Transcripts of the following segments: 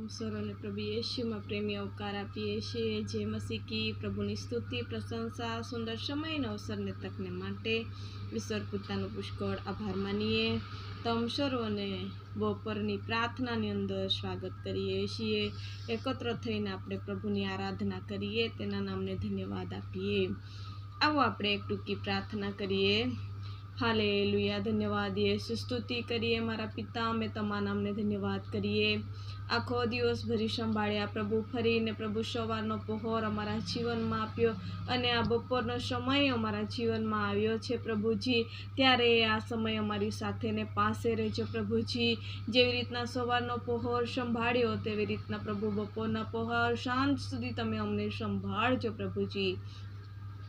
सर्व ने प्रभु यीशु में प्रेमी अवकार आपीए छीए। जय मसीह की। प्रभुनी स्तुति प्रशंसा सुंदर समय अवसर ने तकने माटे ईश्वर पितानो पुष्कळ आभार मानीए। तम सर्वने बपोरनी प्रार्थनानी अंदर स्वागत करीए छीए। एकत्र थईने आपणे प्रभुनी आराधना करीए, तेना नामने धन्यवाद आपीए। आवो आपणे एक टूंकी प्रार्थना करीए। हालेलुया। धन्यवाद यीशु। स्तुति करिए मारा पिता, अमे तमारा नामने धन्यवाद करिए। आखो दिवस भरी संभाळ्या प्रभु, फरीने प्रभु सवारनो पहोर अमारा जीवनमां आप्यो अने आ बपोरनो समय अमारा जीवनमां आव्यो छे प्रभुजी। त्यारे आ समय अमारी साथे ने पासे रहेजो प्रभुजी। जेवी रीतना सवारनो पहोर संभाळ्यो तेवी रीतना प्रभु बपोरना पहोर सांज सुधी तमे अमने संभाळजो प्रभुजी।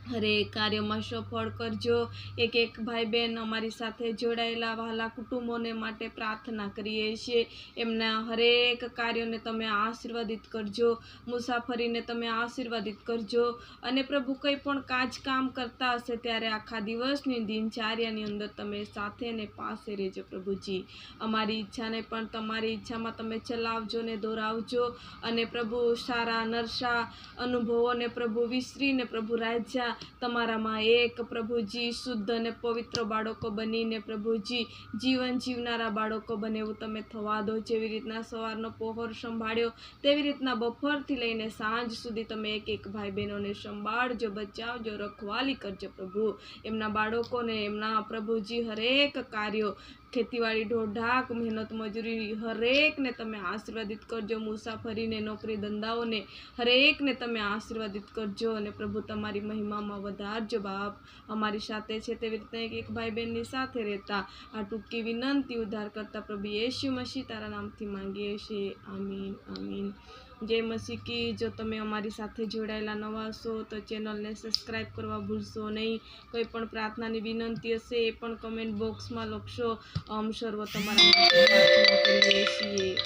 हरेक कार्य में सफल करजो। एक एक भाई बहन अमारी साथे जोड़ायेला वहाला कुटुंबोने माटे प्रार्थना करीए छीए। एमना हरेक कार्यों ने तमे आशीर्वादित करजो, मुसाफरी ने तमे आशीर्वादित करजो। अने प्रभु कई पण काम करता हशे त्यारे आखा दिवसनी दिनचर्यानी अंदर तमे साथे ने पासे रहेजो प्रभुजी। अमारी इच्छा ने पण तमारी इच्छा में तमे चलावजो ने दोरावजो। अने प्रभु सारा नरसा अनुभवों ने प्रभु विसरीने प्रभु राज्य तमारामां एक प्रभुजी शुद्ध ने पवित्र बाळको बनीने प्रभुजी जीवन जीवनारा बाळको बने एवुं तमे थवा दो। जेवी रीतना सवारनो पहोर संभाळ्यो तेवी रीतना बपोरथी लईने सांज सुधी तमे एक एक भाई बहनोने संभाळजो, बचावजो, रखवाली करजो प्रभु। एमना बाळकोने एमना प्रभुजी हरेक कार्यो खेतीवाड़ी ढोढाक मेहनत मजूरी हरेक ने तमे आशीर्वादित करजो। मुसाफरी ने नौकरी धंधाओं ने हरेक ने तमे आशीर्वादित करजो अने प्रभु तमारी महिमा में वधारजो। बाप अमारी साथे छे तेवी रीते एक एक भाई बहन नी साथे रहता आ टूंकी विनंती उद्धार करता प्रभु यीशु मसीह तारा नामथी मांगीए छीए। आमीन आमीन। जय मसीह की। जो तमे अमारी साथे जोड़ायेला नवा छो तो चेनल ने सब्सक्राइब करवा भूलशो नहीं। कोई पण प्रार्थनानी विनंती हशे ए पण कमेंट बॉक्स में लखशो। सर्व तमारा प्रार्थना करीए छीए।